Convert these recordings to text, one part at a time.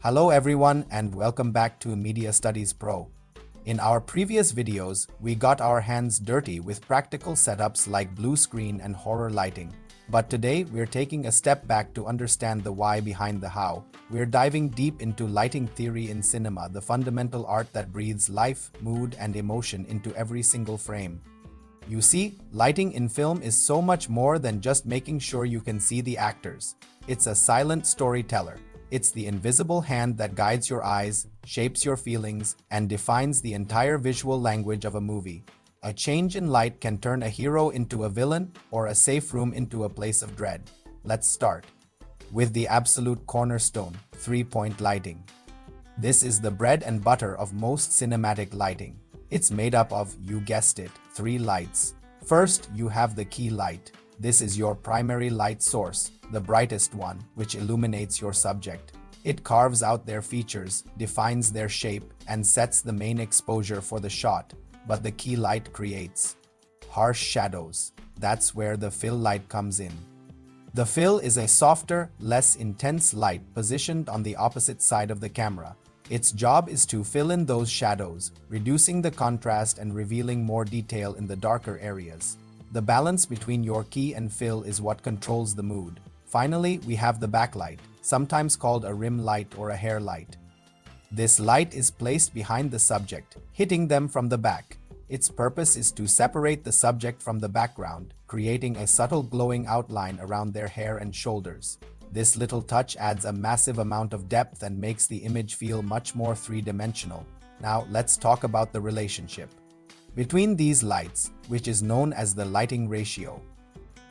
Hello everyone and welcome back to Media Studies Pro. In our previous videos, we got our hands dirty with practical setups like blue screen and horror lighting. But today, we're taking a step back to understand the why behind the how. We're diving deep into lighting theory in cinema, the fundamental art that breathes life, mood, and emotion into every single frame. You see, lighting in film is so much more than just making sure you can see the actors. It's a silent storyteller. It's the invisible hand that guides your eyes, shapes your feelings, and defines the entire visual language of a movie. A change in light can turn a hero into a villain or a safe room into a place of dread. Let's start with the absolute cornerstone, three-point lighting. This is the bread and butter of most cinematic lighting. It's made up of, you guessed it, three lights. First, you have the key light. This is your primary light source, the brightest one, which illuminates your subject. It carves out their features, defines their shape, and sets the main exposure for the shot. But the key light creates harsh shadows. That's where the fill light comes in. The fill is a softer, less intense light positioned on the opposite side of the camera. Its job is to fill in those shadows, reducing the contrast and revealing more detail in the darker areas. The balance between your key and fill is what controls the mood. Finally, we have the backlight, sometimes called a rim light or a hair light. This light is placed behind the subject, hitting them from the back. Its purpose is to separate the subject from the background, creating a subtle glowing outline around their hair and shoulders. This little touch adds a massive amount of depth and makes the image feel much more three-dimensional. Now, let's talk about the relationship between these lights, which is known as the lighting ratio.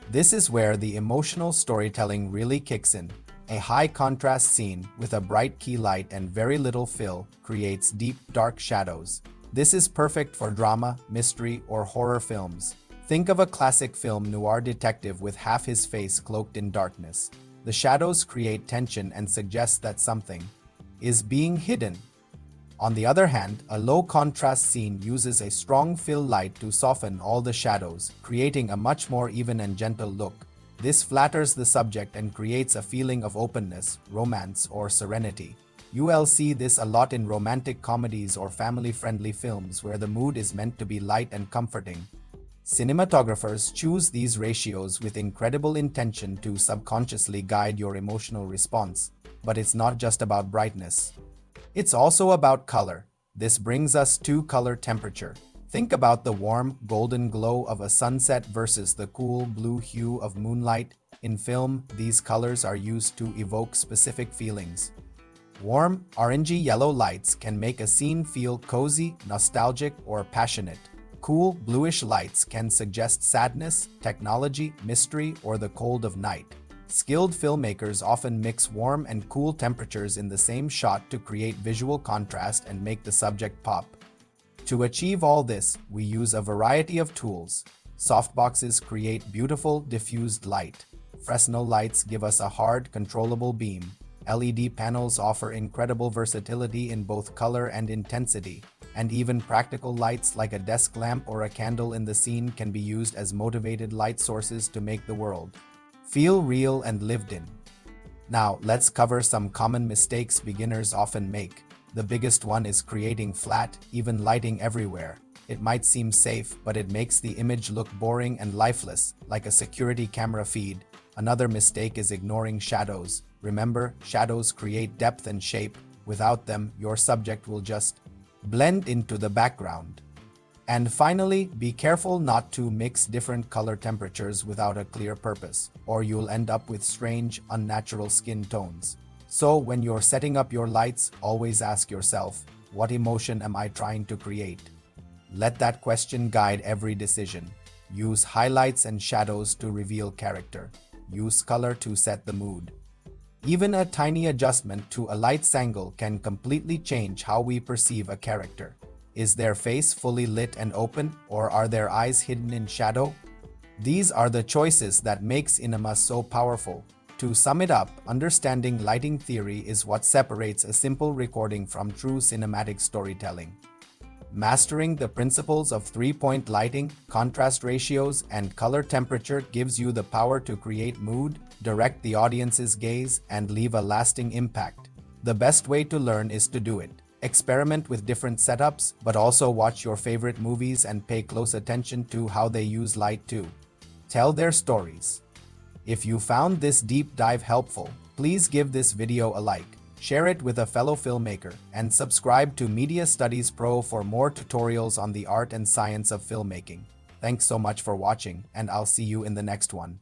This is where the emotional storytelling really kicks in. A high-contrast scene with a bright key light and very little fill creates deep, dark shadows. This is perfect for drama, mystery, or horror films. Think of a classic film noir detective with half his face cloaked in darkness. The shadows create tension and suggest that something is being hidden. On the other hand, a low-contrast scene uses a strong fill light to soften all the shadows, creating a much more even and gentle look. This flatters the subject and creates a feeling of openness, romance, or serenity. You'll see this a lot in romantic comedies or family-friendly films where the mood is meant to be light and comforting. Cinematographers choose these ratios with incredible intention to subconsciously guide your emotional response. But it's not just about brightness. It's also about color. This brings us to color temperature. Think about the warm, golden glow of a sunset versus the cool blue hue of moonlight. In film, these colors are used to evoke specific feelings. Warm, orangey yellow lights can make a scene feel cozy, nostalgic, or passionate. Cool, bluish lights can suggest sadness, technology, mystery, or the cold of night. Skilled filmmakers often mix warm and cool temperatures in the same shot to create visual contrast and make the subject pop. To achieve all this, we use a variety of tools. Softboxes create beautiful, diffused light. Fresnel lights give us a hard, controllable beam. LED panels offer incredible versatility in both color and intensity. And even practical lights like a desk lamp or a candle in the scene can be used as motivated light sources to make the world feel real and lived in. Now, let's cover some common mistakes beginners often make. The biggest one is creating flat, even lighting everywhere. It might seem safe, but it makes the image look boring and lifeless, like a security camera feed. Another mistake is ignoring shadows. Remember, shadows create depth and shape. Without them, your subject will just blend into the background. And finally, be careful not to mix different color temperatures without a clear purpose, or you'll end up with strange, unnatural skin tones. So when you're setting up your lights, always ask yourself, what emotion am I trying to create? Let that question guide every decision. Use highlights and shadows to reveal character. Use color to set the mood. Even a tiny adjustment to a light's angle can completely change how we perceive a character. Is their face fully lit and open, or are their eyes hidden in shadow? These are the choices that make cinema so powerful. To sum it up, understanding lighting theory is what separates a simple recording from true cinematic storytelling. Mastering the principles of three-point lighting, contrast ratios, and color temperature gives you the power to create mood, direct the audience's gaze, and leave a lasting impact. The best way to learn is to do it. Experiment with different setups, but also watch your favorite movies and pay close attention to how they use light too. Tell their stories. If you found this deep dive helpful, please give this video a like, share it with a fellow filmmaker, and subscribe to Media Studies Pro for more tutorials on the art and science of filmmaking. Thanks so much for watching, and I'll see you in the next one.